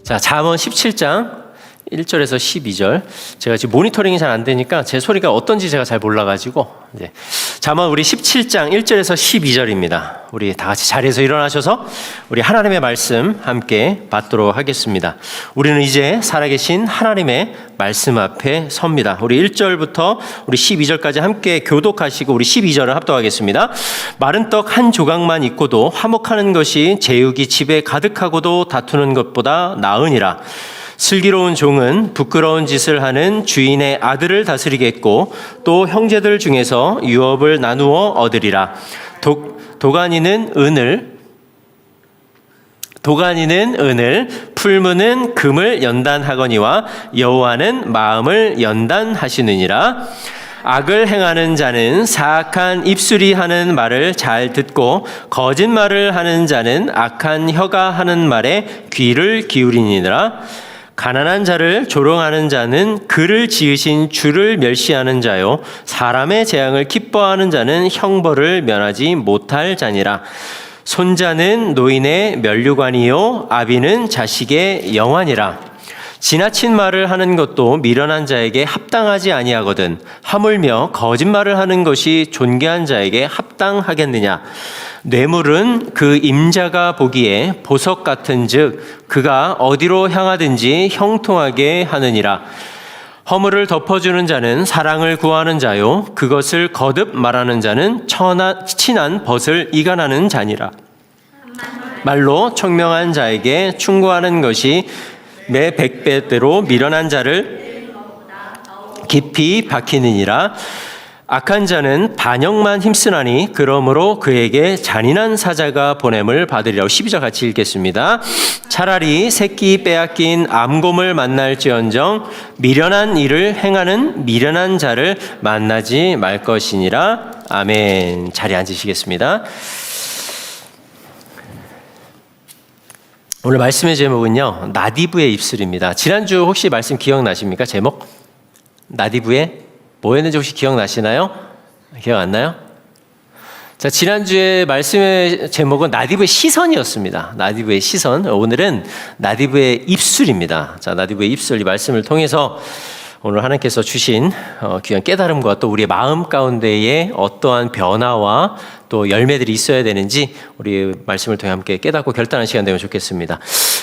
자, 잠언 17장 1절에서 12절. 제가 지금 모니터링이 잘 안 되니까 제 소리가 어떤지 제가 잘 몰라가지고 잠언 우리 17장 1절에서 12절입니다. 우리 다 같이 자리에서 일어나셔서 우리 하나님의 말씀 함께 받도록 하겠습니다. 우리는 이제 살아계신 하나님의 말씀 앞에 섭니다. 우리 1절부터 우리 12절까지 함께 교독하시고 우리 12절을 합독하겠습니다. 마른 떡 한 조각만 있고도 화목하는 것이 제육이 집에 가득하고도 다투는 것보다 나으니라. 슬기로운 종은 부끄러운 짓을 하는 주인의 아들을 다스리겠고 또 형제들 중에서 유업을 나누어 얻으리라. 도가니는 은을, 풀무는 금을 연단하거니와 여호와는 마음을 연단하시느니라. 악을 행하는 자는 사악한 입술이 하는 말을 잘 듣고 거짓말을 하는 자는 악한 혀가 하는 말에 귀를 기울이니라. 가난한 자를 조롱하는 자는 그를 지으신 주를 멸시하는 자요 사람의 재앙을 기뻐하는 자는 형벌을 면하지 못할 자니라. 손자는 노인의 면류관이요 아비는 자식의 영환이라. 지나친 말을 하는 것도 미련한 자에게 합당하지 아니하거든 하물며 거짓말을 하는 것이 존귀한 자에게 합당하겠느냐. 뇌물은 그 임자가 보기에 보석 같은즉 그가 어디로 향하든지 형통하게 하느니라. 허물을 덮어주는 자는 사랑을 구하는 자요 그것을 거듭 말하는 자는 친한 벗을 이간하는 자니라. 말로 청명한 자에게 충고하는 것이 매 100배대로 미련한 자를 깊이 박히느니라. 악한 자는 반역만 힘쓰나니 그러므로 그에게 잔인한 사자가 보냄을 받으리라고. 12절 같이 읽겠습니다. 차라리 새끼 빼앗긴 암곰을 만날지언정 미련한 일을 행하는 미련한 자를 만나지 말 것이니라. 아멘. 자리에 앉으시겠습니다. 오늘 말씀의 제목은요, 나디브의 입술입니다. 지난주 혹시 말씀 기억나십니까? 제목? 나디브의 뭐였는지 혹시 기억나시나요? 기억 안 나요? 자, 지난주에 말씀의 제목은 나디브의 시선이었습니다. 나디브의 시선. 오늘은 나디브의 입술입니다. 자, 나디브의 입술, 이 말씀을 통해서 오늘 하나님께서 주신 귀한 깨달음과 또 우리의 마음 가운데에 어떠한 변화와 또 열매들이 있어야 되는지 우리 말씀을 통해 함께 깨닫고 결단하는 시간 되면 좋겠습니다.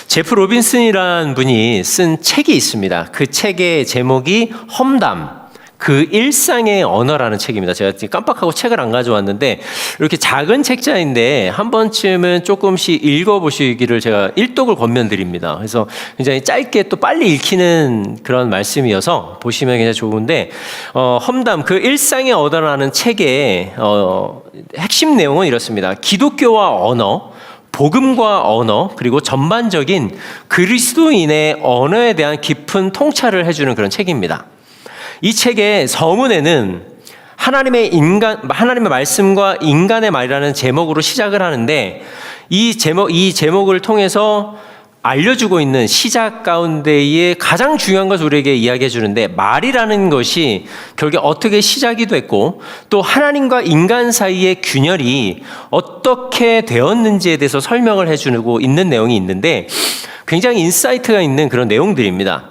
제프 로빈슨이라는 분이 쓴 책이 있습니다. 그 책의 제목이 험담, 그 일상의 언어라는 책입니다. 제가 깜빡하고 책을 안 가져왔는데 이렇게 작은 책자인데 한 번쯤은 조금씩 읽어보시기를 제가 일독을 권면드립니다. 그래서 굉장히 짧게 또 빨리 읽히는 그런 말씀이어서 보시면 굉장히 좋은데 험담, 그 일상의 언어라는 책의 핵심 내용은 이렇습니다. 기독교와 언어, 복음과 언어, 그리고 전반적인 그리스도인의 언어에 대한 깊은 통찰을 해주는 그런 책입니다. 이 책의 서문에는 하나님의 말씀과 인간의 말이라는 제목으로 시작을 하는데 이 제목을 통해서 알려주고 있는 시작 가운데에 가장 중요한 것을 우리에게 이야기해 주는데, 말이라는 것이 결국에 어떻게 시작이 됐고 또 하나님과 인간 사이의 균열이 어떻게 되었는지에 대해서 설명을 해주고 있는 내용이 있는데 굉장히 인사이트가 있는 그런 내용들입니다.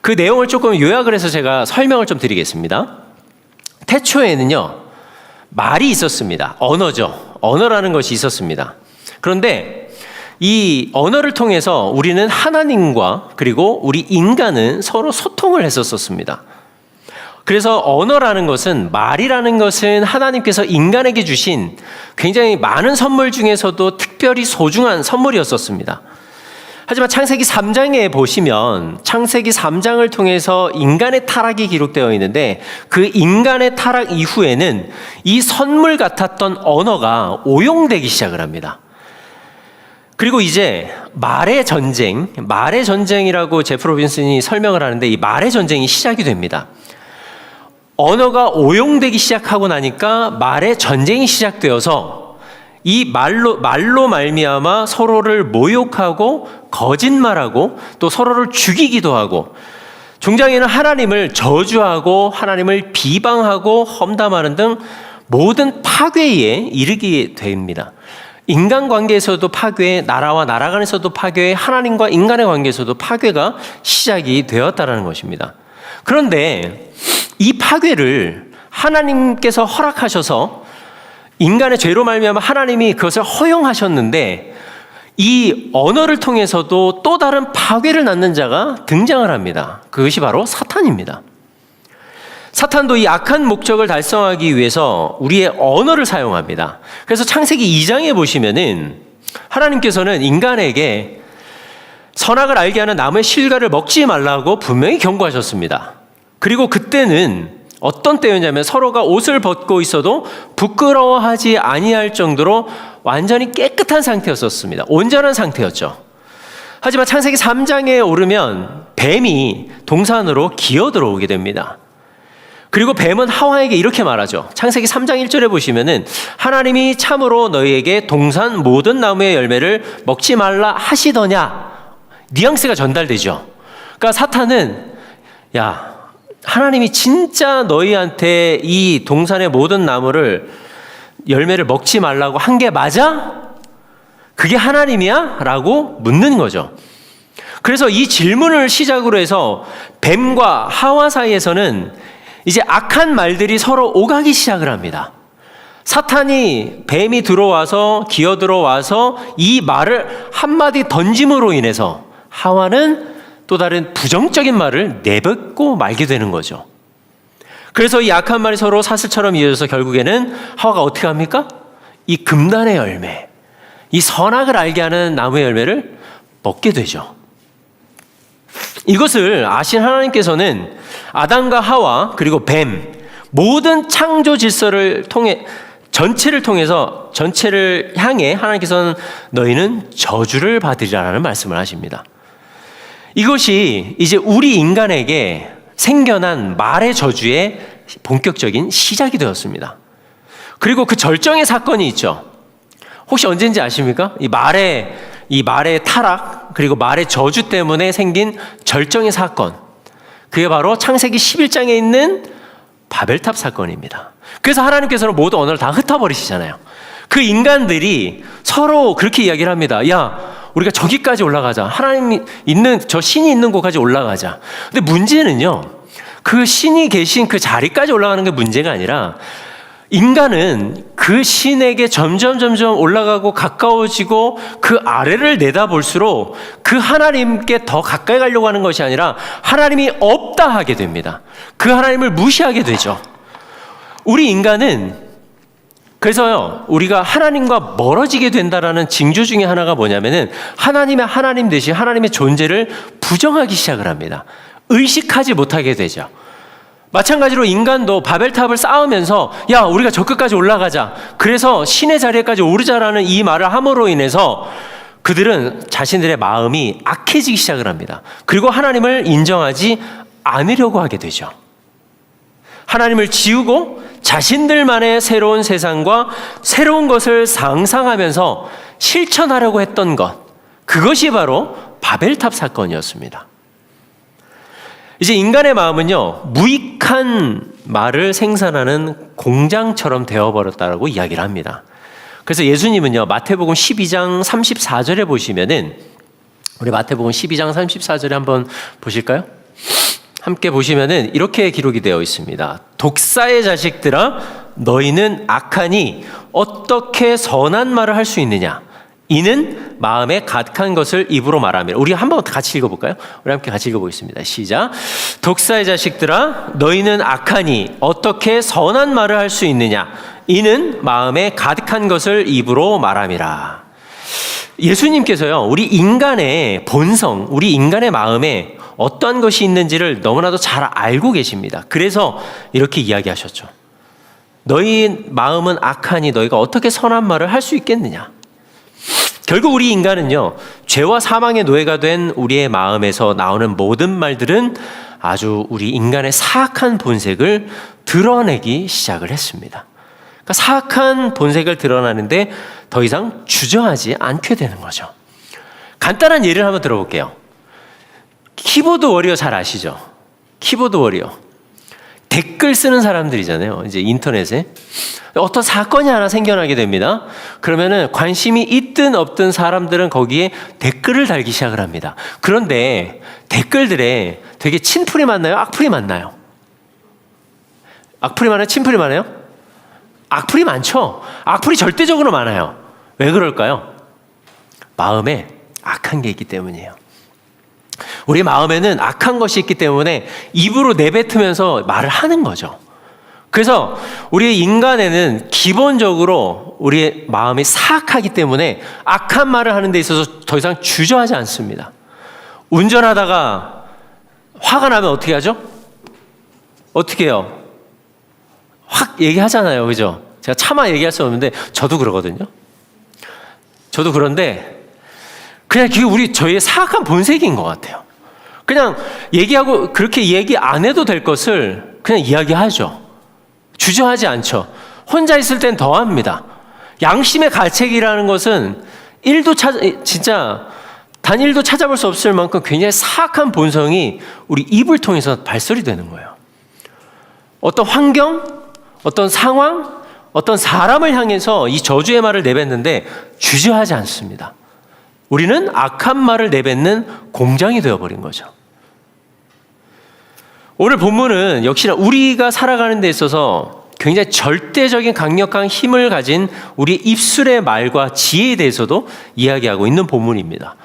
그 내용을 조금 요약을 해서 제가 설명을 좀 드리겠습니다. 태초에는요, 말이 있었습니다. 언어죠. 언어라는 것이 있었습니다. 그런데 이 언어를 통해서 우리는 하나님과 그리고 우리 인간은 서로 소통을 했었습니다. 그래서 언어라는 것은, 말이라는 것은 하나님께서 인간에게 주신 굉장히 많은 선물 중에서도 특별히 소중한 선물이었었습니다. 하지만 창세기 3장에 보시면 창세기 3장을 통해서 인간의 타락이 기록되어 있는데 그 인간의 타락 이후에는 이 선물 같았던 언어가 오용되기 시작을 합니다. 그리고 이제 말의 전쟁이라고 제프 로빈슨이 설명을 하는데 이 말의 전쟁이 시작이 됩니다. 언어가 오용되기 시작하고 나니까 말의 전쟁이 시작되어서 이 말로 말미암아 서로를 모욕하고 거짓말하고 또 서로를 죽이기도 하고 종장에는 하나님을 저주하고 하나님을 비방하고 험담하는 등 모든 파괴에 이르게 됩니다. 인간관계에서도 파괴, 나라와 나라 간에서도 파괴, 하나님과 인간의 관계에서도 파괴가 시작이 되었다라는 것입니다. 그런데 이 파괴를 하나님께서 허락하셔서 인간의 죄로 말미암아 하나님이 그것을 허용하셨는데 이 언어를 통해서도 또 다른 파괴를 낳는 자가 등장을 합니다. 그것이 바로 사탄입니다. 사탄도 이 악한 목적을 달성하기 위해서 우리의 언어를 사용합니다. 그래서 창세기 2장에 보시면은 하나님께서는 인간에게 선악을 알게 하는 나무의 실과를 먹지 말라고 분명히 경고하셨습니다. 그리고 그때는 어떤 때였냐면 서로가 옷을 벗고 있어도 부끄러워하지 아니할 정도로 완전히 깨끗한 상태였었습니다. 온전한 상태였죠. 하지만 창세기 3장에 오르면 뱀이 동산으로 기어 들어오게 됩니다. 그리고 뱀은 하와에게 이렇게 말하죠. 창세기 3장 1절에 보시면은 하나님이 참으로 너희에게 동산 모든 나무의 열매를 먹지 말라 하시더냐. 뉘앙스가 전달되죠. 그러니까 사탄은 야, 하나님이 진짜 너희한테 이 동산의 모든 나무를 열매를 먹지 말라고 한 게 맞아? 그게 하나님이야? 라고 묻는 거죠. 그래서 이 질문을 시작으로 해서 뱀과 하와 사이에서는 이제 악한 말들이 서로 오가기 시작을 합니다. 사탄이 뱀이 들어와서 기어 들어와서 이 말을 한마디 던짐으로 인해서 하와는 또 다른 부정적인 말을 내뱉고 말게 되는 거죠. 그래서 이 악한 말이 서로 사슬처럼 이어져서 결국에는 하와가 어떻게 합니까? 이 금단의 열매, 이 선악을 알게 하는 나무의 열매를 먹게 되죠. 이것을 아신 하나님께서는 아담과 하와 그리고 뱀 모든 창조 질서를 통해 전체를 향해 하나님께서는 너희는 저주를 받으리라는 말씀을 하십니다. 이것이 이제 우리 인간에게 생겨난 말의 저주의 본격적인 시작이 되었습니다. 그리고 그 절정의 사건이 있죠. 혹시 언제인지 아십니까? 이 말의 타락 그리고 말의 저주 때문에 생긴 절정의 사건. 그게 바로 창세기 11장에 있는 바벨탑 사건입니다. 그래서 하나님께서는 모든 언어를 다 흩어버리시잖아요. 그 인간들이 서로 그렇게 이야기를 합니다. 야, 우리가 저기까지 올라가자. 하나님이 있는, 저 신이 있는 곳까지 올라가자. 근데 문제는요, 그 신이 계신 그 자리까지 올라가는 게 문제가 아니라 인간은 그 신에게 점점 올라가고 가까워지고 그 아래를 내다볼수록 그 하나님께 더 가까이 가려고 하는 것이 아니라 하나님이 없다 하게 됩니다. 그 하나님을 무시하게 되죠. 우리 인간은 그래서요, 우리가 하나님과 멀어지게 된다라는 징조 중에 하나가 뭐냐면은 하나님의 하나님 대신 하나님의 존재를 부정하기 시작을 합니다. 의식하지 못하게 되죠. 마찬가지로 인간도 바벨탑을 쌓으면서 야, 우리가 저 끝까지 올라가자. 그래서 신의 자리에까지 오르자라는 이 말을 함으로 인해서 그들은 자신들의 마음이 악해지기 시작을 합니다. 그리고 하나님을 인정하지 않으려고 하게 되죠. 하나님을 지우고 자신들만의 새로운 세상과 새로운 것을 상상하면서 실천하려고 했던 것, 그것이 바로 바벨탑 사건이었습니다. 이제 인간의 마음은요, 무익한 말을 생산하는 공장처럼 되어버렸다라고 이야기를 합니다. 그래서 예수님은요, 마태복음 12장 34절에 보시면은, 우리 마태복음 12장 34절에 한번 보실까요? 함께 보시면은 이렇게 기록이 되어 있습니다. 독사의 자식들아, 너희는 악하니 어떻게 선한 말을 할 수 있느냐? 이는 마음에 가득한 것을 입으로 말하며. 우리 한번 같이 읽어볼까요? 우리 함께 같이 읽어보겠습니다. 시작. 독사의 자식들아, 너희는 악하니 어떻게 선한 말을 할 수 있느냐? 이는 마음에 가득한 것을 입으로 말함이라. 예수님께서요, 우리 인간의 본성, 우리 인간의 마음에 어떤 것이 있는지를 너무나도 잘 알고 계십니다. 그래서 이렇게 이야기하셨죠. 너희 마음은 악하니 너희가 어떻게 선한 말을 할 수 있겠느냐? 결국 우리 인간은요, 죄와 사망의 노예가 된 우리의 마음에서 나오는 모든 말들은 아주 우리 인간의 사악한 본색을 드러내기 시작을 했습니다. 그러니까 사악한 본색을 드러나는데 더 이상 주저하지 않게 되는 거죠. 간단한 예를 한번 들어볼게요. 키보드 워리어 잘 아시죠? 키보드 워리어. 댓글 쓰는 사람들이잖아요. 이제 인터넷에 어떤 사건이 하나 생겨나게 됩니다. 그러면은 관심이 있든 없든 사람들은 거기에 댓글을 달기 시작을 합니다. 그런데 댓글들에 되게 친풀이 많나요? 악플이 많나요? 악플이 많아요? 친풀이 많아요? 악플이 많죠. 악플이 절대적으로 많아요. 왜 그럴까요? 마음에 악한 게 있기 때문이에요. 우리 마음에는 악한 것이 있기 때문에 입으로 내뱉으면서 말을 하는 거죠. 그래서 우리 인간에는 기본적으로 우리의 마음이 사악하기 때문에 악한 말을 하는 데 있어서 더 이상 주저하지 않습니다. 운전하다가 화가 나면 어떻게 하죠? 어떻게 해요? 확 얘기하잖아요. 그죠? 제가 차마 얘기할 수 없는데 저도 그러거든요. 저도 그런데 그냥 그게 저희의 사악한 본색인 것 같아요. 그냥 얘기하고 그렇게 얘기 안 해도 될 것을 그냥 이야기하죠. 주저하지 않죠. 혼자 있을 땐 더 합니다. 양심의 가책이라는 것은 진짜 단일도 찾아볼 수 없을 만큼 굉장히 사악한 본성이 우리 입을 통해서 발설이 되는 거예요. 어떤 환경, 어떤 상황, 어떤 사람을 향해서 이 저주의 말을 내뱉는데 주저하지 않습니다. 우리는 악한 말을 내뱉는 공장이 되어버린 거죠. 오늘 본문은 역시나 우리가 살아가는 데 있어서 굉장히 절대적인 강력한 힘을 가진 우리 입술의 말과 지혜에 대해서도 이야기하고 있는 본문입니다.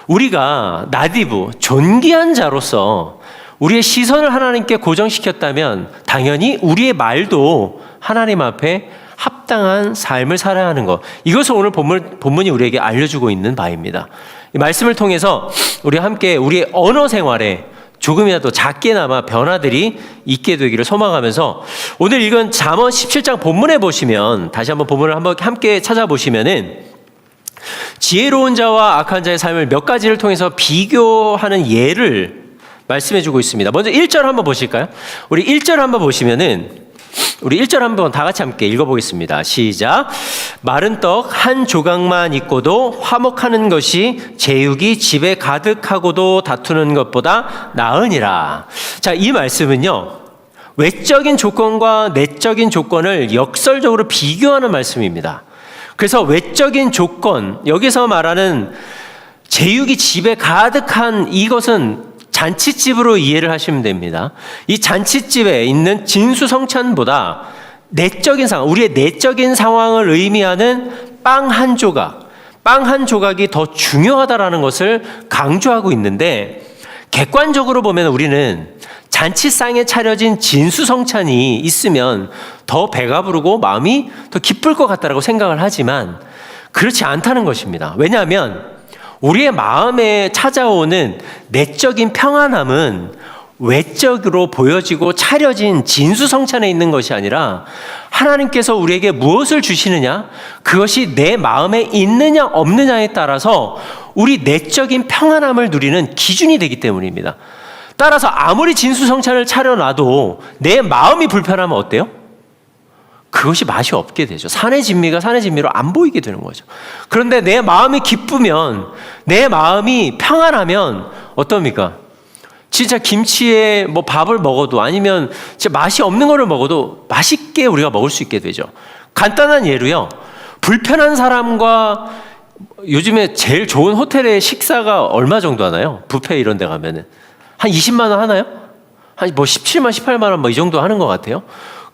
우리가 나디브, 존귀한 자로서 우리의 시선을 하나님께 고정시켰다면 당연히 우리의 말도 하나님 앞에 합당한 삶을 살아야 하는 것. 이것을 오늘 본문이 우리에게 알려주고 있는 바입니다. 이 말씀을 통해서 우리 함께 우리의 언어 생활에 조금이라도 작게나마 변화들이 있게 되기를 소망하면서 오늘 읽은 잠언 17장 본문에 보시면 다시 한번 본문을 한번 함께 찾아보시면은 지혜로운 자와 악한 자의 삶을 몇 가지를 통해서 비교하는 예를 말씀해주고 있습니다. 먼저 1절 한번 보실까요? 우리 1절 한번 보시면은 우리 1절 한번 다 같이 함께 읽어보겠습니다. 시작. 마른 떡 한 조각만 있고도 화목하는 것이 제육이 집에 가득하고도 다투는 것보다 나으니라. 자, 이 말씀은요, 외적인 조건과 내적인 조건을 역설적으로 비교하는 말씀입니다. 그래서 외적인 조건, 여기서 말하는 제육이 집에 가득한 이것은 잔치집으로 이해를 하시면 됩니다. 이 잔치집에 있는 진수성찬보다 내적인 상황, 우리의 내적인 상황을 의미하는 빵 한 조각이 더 중요하다라는 것을 강조하고 있는데, 객관적으로 보면 우리는 잔치상에 차려진 진수성찬이 있으면 더 배가 부르고 마음이 더 기쁠 것 같다라고 생각을 하지만 그렇지 않다는 것입니다. 왜냐하면 우리의 마음에 찾아오는 내적인 평안함은 외적으로 보여지고 차려진 진수성찬에 있는 것이 아니라 하나님께서 우리에게 무엇을 주시느냐, 그것이 내 마음에 있느냐 없느냐에 따라서 우리 내적인 평안함을 누리는 기준이 되기 때문입니다. 따라서 아무리 진수성찬을 차려놔도 내 마음이 불편하면 어때요? 그것이 맛이 없게 되죠. 산의 진미가 산의 진미로 안 보이게 되는 거죠. 그런데 내 마음이 기쁘면, 내 마음이 평안하면 어떻습니까? 진짜 김치에 뭐 밥을 먹어도 아니면 진짜 맛이 없는 거를 먹어도 맛있게 우리가 먹을 수 있게 되죠. 간단한 예로요. 불편한 사람과 요즘에 제일 좋은 호텔의 식사가 얼마 정도 하나요? 뷔페 이런 데 가면은 한 20만 원 하나요? 한 뭐 17만, 18만 원 뭐 이 정도 하는 것 같아요.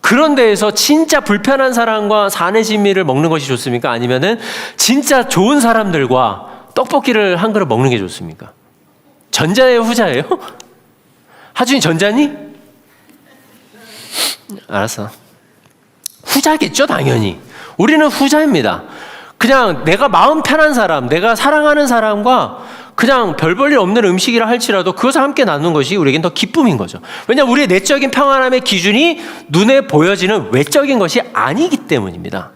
그런 데에서 진짜 불편한 사람과 산의 진미를 먹는 것이 좋습니까? 아니면은 진짜 좋은 사람들과 떡볶이를 한 그릇 먹는 게 좋습니까? 전자예요, 후자예요? 하준이 전자니? 알았어. 후자겠죠, 당연히. 우리는 후자입니다. 그냥 내가 마음 편한 사람, 내가 사랑하는 사람과 그냥 별 볼 일 없는 음식이라 할지라도 그것을 함께 나누는 것이 우리에겐 더 기쁨인 거죠. 왜냐하면 우리의 내적인 평안함의 기준이 눈에 보여지는 외적인 것이 아니기 때문입니다.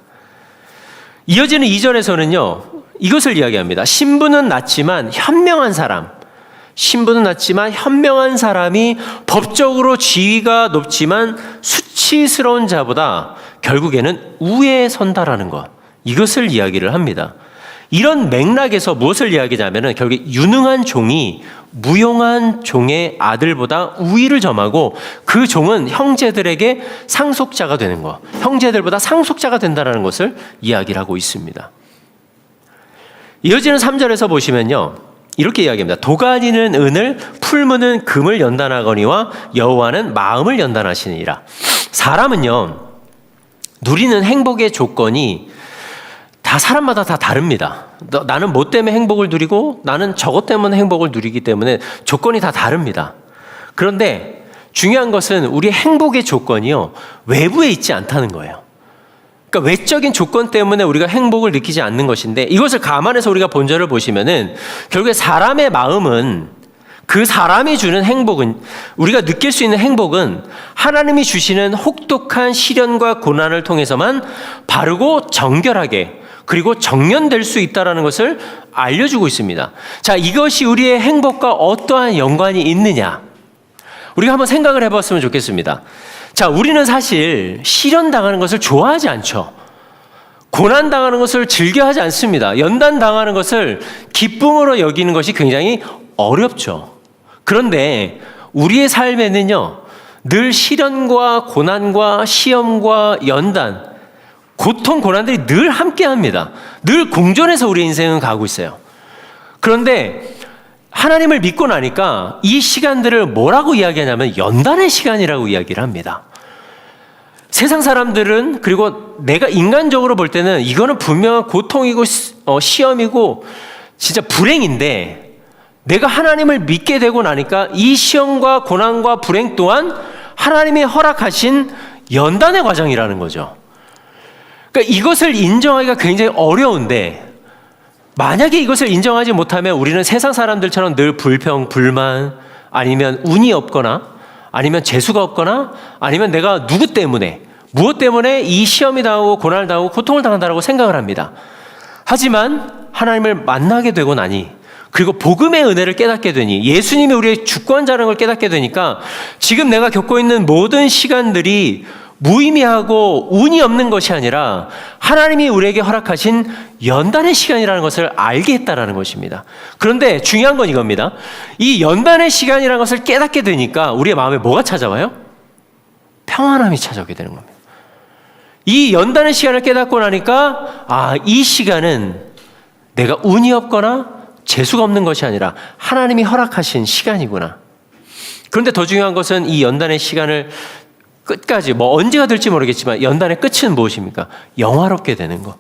이어지는 2절에서는요, 이것을 이야기합니다. 신분은 낮지만 현명한 사람이 법적으로 지위가 높지만 수치스러운 자보다 결국에는 우에 선다라는 것, 이것을 이야기를 합니다. 이런 맥락에서 무엇을 이야기하냐면 결국 유능한 종이 무용한 종의 아들보다 우위를 점하고 그 종은 형제들에게 상속자가 되는 것, 형제들보다 상속자가 된다는 것을 이야기를 하고 있습니다. 이어지는 3절에서 보시면요, 이렇게 이야기합니다. 도가니는 은을, 풀무는 금을 연단하거니와 여호와는 마음을 연단하시니라. 사람은요, 누리는 행복의 조건이 다 사람마다 다 다릅니다. 나는 뭐 때문에 행복을 누리고 나는 저것 때문에 행복을 누리기 때문에 조건이 다 다릅니다. 그런데 중요한 것은 우리의 행복의 조건이요, 외부에 있지 않다는 거예요. 그러니까 외적인 조건 때문에 우리가 행복을 느끼지 않는 것인데, 이것을 감안해서 우리가 본절을 보시면은 결국에 사람의 마음은, 그 사람이 주는 행복은, 우리가 느낄 수 있는 행복은 하나님이 주시는 혹독한 시련과 고난을 통해서만 바르고 정결하게 그리고 정련될 수 있다는 것을 알려주고 있습니다. 자, 이것이 우리의 행복과 어떠한 연관이 있느냐, 우리가 한번 생각을 해봤으면 좋겠습니다. 자, 우리는 사실 시련당하는 것을 좋아하지 않죠. 고난당하는 것을 즐겨하지 않습니다. 연단당하는 것을 기쁨으로 여기는 것이 굉장히 어렵죠. 그런데 우리의 삶에는요, 늘 시련과 고난과 시험과 연단, 고통, 고난들이 늘 함께합니다. 늘 공존해서 우리의 인생은 가고 있어요. 그런데 하나님을 믿고 나니까 이 시간들을 뭐라고 이야기하냐면 연단의 시간이라고 이야기를 합니다. 세상 사람들은, 그리고 내가 인간적으로 볼 때는 이거는 분명한 고통이고 시험이고 진짜 불행인데, 내가 하나님을 믿게 되고 나니까 이 시험과 고난과 불행 또한 하나님이 허락하신 연단의 과정이라는 거죠. 그러니까 이것을 인정하기가 굉장히 어려운데, 만약에 이것을 인정하지 못하면 우리는 세상 사람들처럼 늘 불평, 불만, 아니면 운이 없거나, 아니면 재수가 없거나, 아니면 내가 누구 때문에, 무엇 때문에 이 시험이 당하고 고난을 당하고 고통을 당한다고 생각을 합니다. 하지만 하나님을 만나게 되고 나니, 그리고 복음의 은혜를 깨닫게 되니, 예수님이 우리의 주권자라는 걸 깨닫게 되니까 지금 내가 겪고 있는 모든 시간들이 무의미하고 운이 없는 것이 아니라 하나님이 우리에게 허락하신 연단의 시간이라는 것을 알게 했다라는 것입니다. 그런데 중요한 건 이겁니다. 이 연단의 시간이라는 것을 깨닫게 되니까 우리의 마음에 뭐가 찾아와요? 평안함이 찾아오게 되는 겁니다. 이 연단의 시간을 깨닫고 나니까, 아, 이 시간은 내가 운이 없거나 재수가 없는 것이 아니라 하나님이 허락하신 시간이구나. 그런데 더 중요한 것은 이 연단의 시간을 끝까지, 언제가 될지 모르겠지만 연단의 끝은 무엇입니까? 영화롭게 되는 것.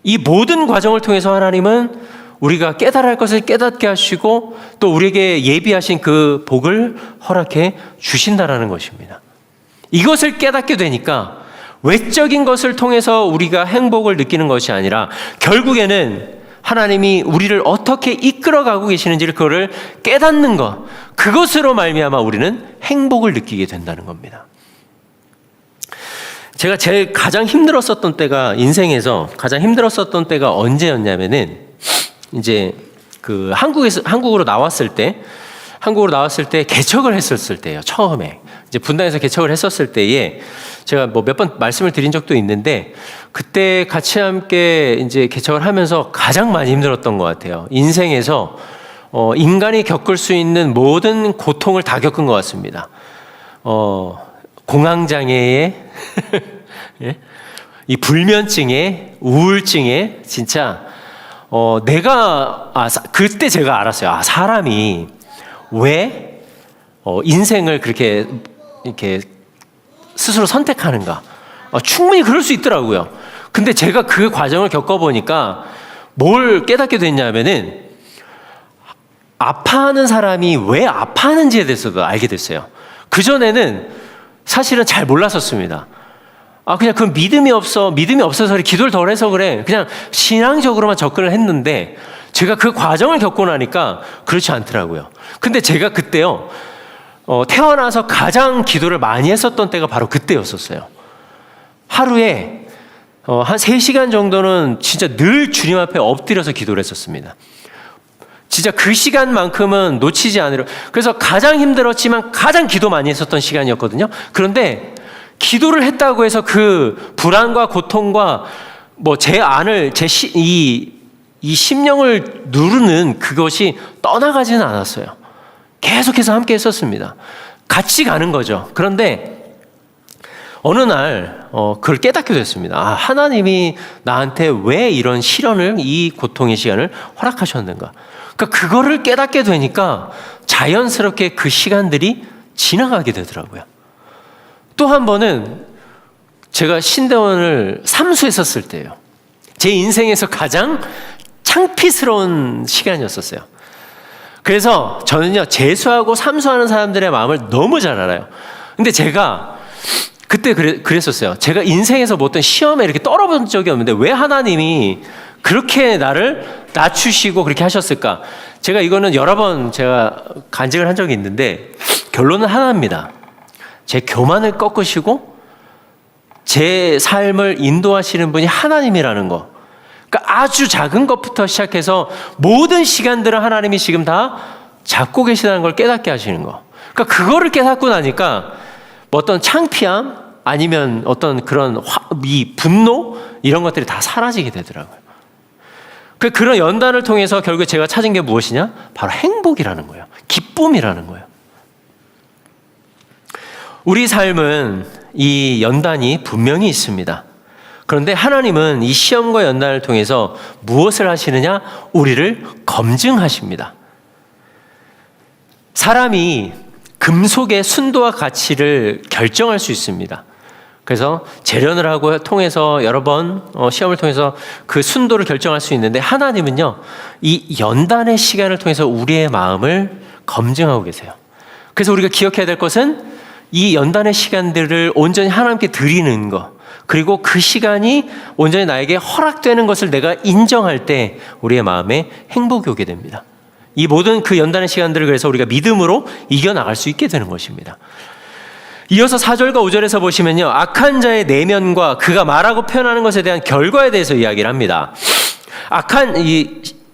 이 모든 과정을 통해서 하나님은 우리가 깨달아야 할 것을 깨닫게 하시고 또 우리에게 예비하신 그 복을 허락해 주신다라는 것입니다. 이것을 깨닫게 되니까 외적인 것을 통해서 우리가 행복을 느끼는 것이 아니라 결국에는 하나님이 우리를 어떻게 이끌어가고 계시는지를 그거를 깨닫는 것, 그것으로 말미암아 우리는 행복을 느끼게 된다는 겁니다. 제가 제일 가장 힘들었었던 때가, 인생에서 가장 힘들었었던 때가 언제였냐면은, 이제 그 한국으로 나왔을 때 개척을 했었을 때예요. 처음에 이제 분당에서 개척을 했었을 때에 제가 몇 번 말씀을 드린 적도 있는데, 그때 같이 함께 이제 개척을 하면서 가장 많이 힘들었던 것 같아요. 인생에서 인간이 겪을 수 있는 모든 고통을 다 겪은 것 같습니다. 공황장애에 예? 이 불면증에, 우울증에, 진짜 그때 제가 알았어요. 사람이 왜 인생을 그렇게 이렇게 스스로 선택하는가. 충분히 그럴 수 있더라고요. 근데 제가 그 과정을 겪어보니까 뭘 깨닫게 됐냐면은, 아파하는 사람이 왜 아파하는지에 대해서도 알게 됐어요. 그전에는 사실은 잘 몰랐었습니다. 그냥 그 믿음이 없어서 기도를 덜 해서 그래. 그냥 신앙적으로만 접근을 했는데, 제가 그 과정을 겪고 나니까 그렇지 않더라고요. 근데 제가 그때요, 태어나서 가장 기도를 많이 했었던 때가 바로 그때였었어요. 하루에 한 3시간 정도는 진짜 늘 주님 앞에 엎드려서 기도를 했었습니다. 진짜 그 시간만큼은 놓치지 않으려. 그래서 가장 힘들었지만 가장 기도 많이 했었던 시간이었거든요. 그런데 기도를 했다고 해서 그 불안과 고통과 이 이 심령을 누르는 그것이 떠나가지는 않았어요. 계속해서 함께 했었습니다. 같이 가는 거죠. 그런데 어느 날 그걸 깨닫게 됐습니다. 하나님이 나한테 왜 이런 시련을, 이 고통의 시간을 허락하셨는가. 그러니까 그거를 깨닫게 되니까 자연스럽게 그 시간들이 지나가게 되더라고요. 또 한 번은 제가 신대원을 삼수했었을 때예요. 제 인생에서 가장 창피스러운 시간이었었어요. 그래서 저는요, 재수하고 삼수하는 사람들의 마음을 너무 잘 알아요. 근데 제가 그때 그랬었어요. 제가 인생에서 뭐 어떤 시험에 이렇게 떨어본 적이 없는데 왜 하나님이 그렇게 나를 낮추시고 그렇게 하셨을까? 제가 이거는 여러 번 제가 간증을 한 적이 있는데 결론은 하나입니다. 제 교만을 꺾으시고 제 삶을 인도하시는 분이 하나님이라는 거. 그러니까 아주 작은 것부터 시작해서 모든 시간들을 하나님이 지금 다 잡고 계시다는 걸 깨닫게 하시는 거. 그러니까 그거를 깨닫고 나니까 뭐 어떤 창피함 아니면 어떤 그런 이 분노 이런 것들이 다 사라지게 되더라고요. 그런 연단을 통해서 결국 제가 찾은 게 무엇이냐? 바로 행복이라는 거예요. 기쁨이라는 거예요. 우리 삶은 이 연단이 분명히 있습니다. 그런데 하나님은 이 시험과 연단을 통해서 무엇을 하시느냐? 우리를 검증하십니다. 사람이 금속의 순도와 가치를 결정할 수 있습니다. 그래서 재련을 하고 통해서 여러 번 시험을 통해서 그 순도를 결정할 수 있는데 하나님은요, 이 연단의 시간을 통해서 우리의 마음을 검증하고 계세요. 그래서 우리가 기억해야 될 것은 이 연단의 시간들을 온전히 하나님께 드리는 것, 그리고 그 시간이 온전히 나에게 허락되는 것을 내가 인정할 때 우리의 마음에 행복이 오게 됩니다. 이 모든 그 연단의 시간들을 그래서 우리가 믿음으로 이겨나갈 수 있게 되는 것입니다. 이어서 4절과 5절에서 보시면요, 악한 자의 내면과 그가 말하고 표현하는 것에 대한 결과에 대해서 이야기를 합니다.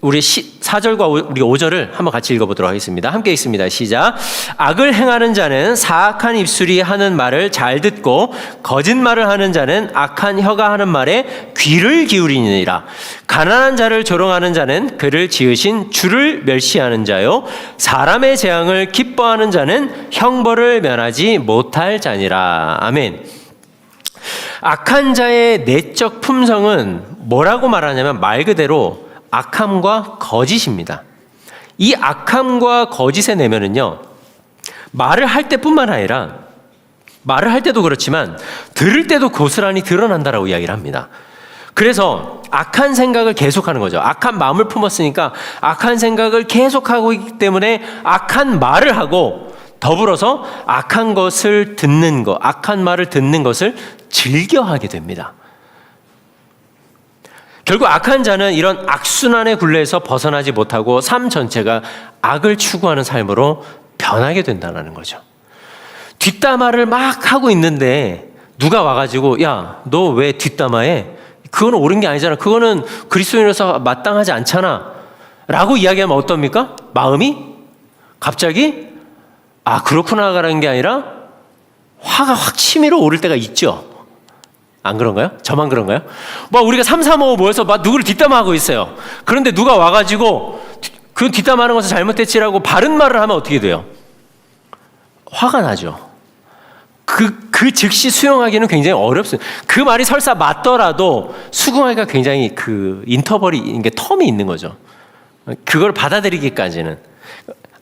우리 4절과 우리 5절을 한번 같이 읽어보도록 하겠습니다. 함께 읽습니다. 시작. 악을 행하는 자는 사악한 입술이 하는 말을 잘 듣고 거짓말을 하는 자는 악한 혀가 하는 말에 귀를 기울이니라. 가난한 자를 조롱하는 자는 그를 지으신 주를 멸시하는 자요, 사람의 재앙을 기뻐하는 자는 형벌을 면하지 못할 자니라. 아멘. 악한 자의 내적 품성은 뭐라고 말하냐면 말 그대로 악함과 거짓입니다. 이 악함과 거짓의 내면은요, 말을 할 때뿐만 아니라 말을 할 때도 그렇지만 들을 때도 고스란히 드러난다라고 이야기를 합니다. 그래서 악한 생각을 계속하는 거죠. 악한 마음을 품었으니까 악한 생각을 계속하고 있기 때문에 악한 말을 하고 더불어서 악한 것을 듣는 것, 악한 말을 듣는 것을 즐겨하게 됩니다. 결국 악한 자는 이런 악순환의 굴레에서 벗어나지 못하고 삶 전체가 악을 추구하는 삶으로 변하게 된다는 거죠. 뒷담화를 막 하고 있는데 누가 와가지고 야, 너 왜 뒷담화해? 그거는 옳은 게 아니잖아. 그거는 그리스도인으로서 마땅하지 않잖아. 라고 이야기하면 어떻습니까? 마음이 갑자기 그렇구나라는 게 아니라 화가 확 치밀어 오를 때가 있죠. 안 그런가요? 저만 그런가요? 우리가 3, 4, 5 모여서 누구를 뒷담화하고 있어요. 그런데 누가 와가지고 그 뒷담화하는 것을 잘못했지라고 바른 말을 하면 어떻게 돼요? 화가 나죠. 그 즉시 수용하기는 굉장히 어렵습니다. 그 말이 설사 맞더라도 수긍하기가 굉장히 그 인터벌이, 이게 텀이 있는 거죠. 그걸 받아들이기까지는.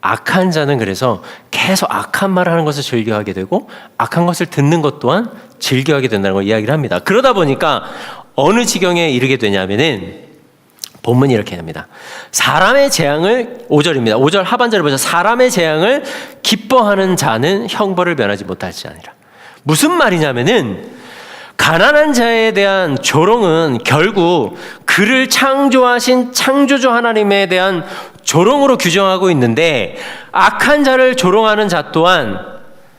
악한 자는 그래서 계속 악한 말을 하는 것을 즐겨하게 되고 악한 것을 듣는 것 또한 즐겨하게 된다는 걸 이야기를 합니다. 그러다 보니까 어느 지경에 이르게 되냐면은 본문이 이렇게 합니다. 사람의 재앙을, 5절입니다. 5절 하반절을 보셔서 사람의 재앙을 기뻐하는 자는 형벌을 면하지 못할지 아니라. 무슨 말이냐면은 가난한 자에 대한 조롱은 결국 그를 창조하신 창조주 하나님에 대한 조롱으로 규정하고 있는데, 악한 자를 조롱하는 자 또한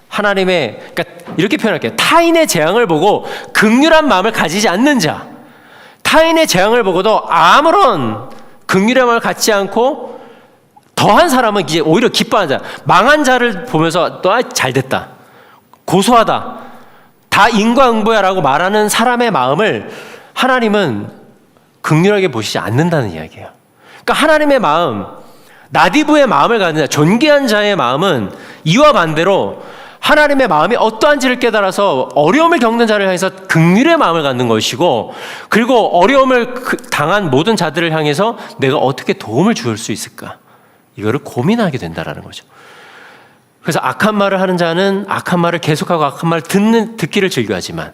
하나님의, 그러니까 이렇게 표현할게요. 타인의 재앙을 보고 긍휼한 마음을 가지지 않는 자, 타인의 재앙을 보고도 아무런 긍휼의 마음을 갖지 않고 더한 사람은 이제 오히려 기뻐하는 자, 망한 자를 보면서 또 잘 됐다, 고소하다, 다 인과응보야라고 말하는 사람의 마음을 하나님은 긍휼하게 보시지 않는다는 이야기예요. 그러니까 하나님의 마음, 나디브의 마음을 갖는 자, 존귀한 자의 마음은 이와 반대로 하나님의 마음이 어떠한지를 깨달아서 어려움을 겪는 자를 향해서 긍휼의 마음을 갖는 것이고, 그리고 어려움을 당한 모든 자들을 향해서 내가 어떻게 도움을 줄 수 있을까, 이거를 고민하게 된다라는 거죠. 그래서 악한 말을 하는 자는 악한 말을 계속하고 악한 말을 듣기를 즐겨하지만,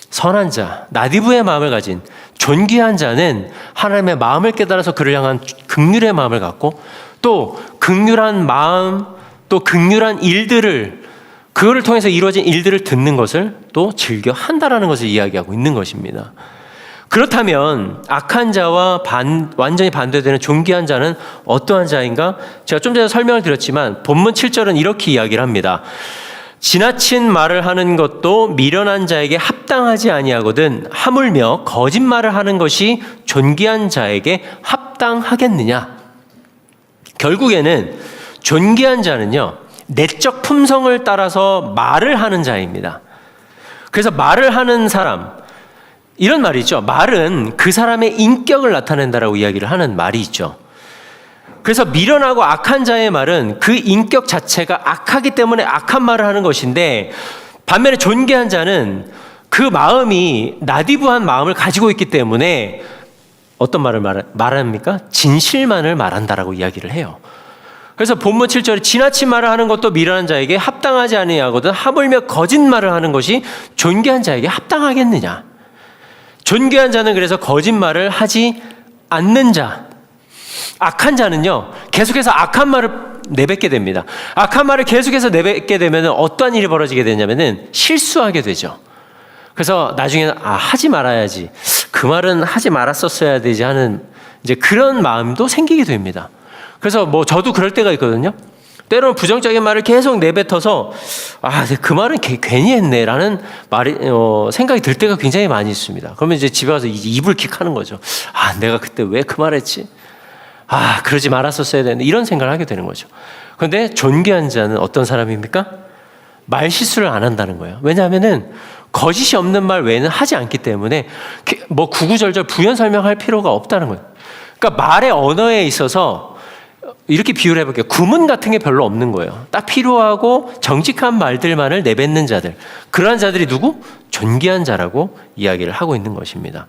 선한 자, 나디브의 마음을 가진 존귀한 자는 하나님의 마음을 깨달아서 그를 향한 긍휼의 마음을 갖고, 또 긍휼한 마음, 또 긍휼한 일들을, 그거를 통해서 이루어진 일들을 듣는 것을 또 즐겨 한다라는 것을 이야기하고 있는 것입니다. 그렇다면 악한 자와 완전히 반대되는 존귀한 자는 어떠한 자인가? 제가 좀 전에 설명을 드렸지만 본문 7절은 이렇게 이야기를 합니다. 지나친 말을 하는 것도 미련한 자에게 합당하지 아니하거든 하물며 거짓말을 하는 것이 존귀한 자에게 합당하겠느냐? 결국에는 존귀한 자는요, 내적 품성을 따라서 말을 하는 자입니다. 그래서 말을 하는 사람, 이런 말이 있죠. 말은 그 사람의 인격을 나타낸다라고 이야기를 하는 말이 있죠. 그래서 미련하고 악한 자의 말은 그 인격 자체가 악하기 때문에 악한 말을 하는 것인데, 반면에 존귀한 자는 그 마음이 나디브한 마음을 가지고 있기 때문에 어떤 말을 말합니까? 진실만을 말한다라고 이야기를 해요. 그래서 본문 7절에 지나친 말을 하는 것도 미련한 자에게 합당하지 아니하거든 하물며 거짓말을 하는 것이 존귀한 자에게 합당하겠느냐? 존귀한 자는 그래서 거짓말을 하지 않는 자, 악한 자는요 계속해서 악한 말을 내뱉게 됩니다. 악한 말을 계속해서 내뱉게 되면 어떠한 일이 벌어지게 되냐면은 실수하게 되죠. 그래서 나중에는 하지 말아야지, 그 말은 하지 말았었어야 되지 하는 이제 그런 마음도 생기게 됩니다. 그래서 저도 그럴 때가 있거든요. 때로는 부정적인 말을 계속 내뱉어서 그 말은 괜히 했네라는 생각이 들 때가 굉장히 많이 있습니다. 그러면 이제 집에 가서 이불 킥하는 거죠. 내가 그때 왜 그 말했지? 그러지 말았었어야 되는데, 이런 생각을 하게 되는 거죠. 그런데 존귀한 자는 어떤 사람입니까? 말 실수를 안 한다는 거예요. 왜냐하면은 거짓이 없는 말 외에는 하지 않기 때문에 구구절절 부연 설명할 필요가 없다는 거예요. 그러니까 말의 언어에 있어서 이렇게 비유를 해볼게요. 구문 같은 게 별로 없는 거예요. 딱 필요하고 정직한 말들만을 내뱉는 자들, 그러한 자들이 누구? 존귀한 자라고 이야기를 하고 있는 것입니다.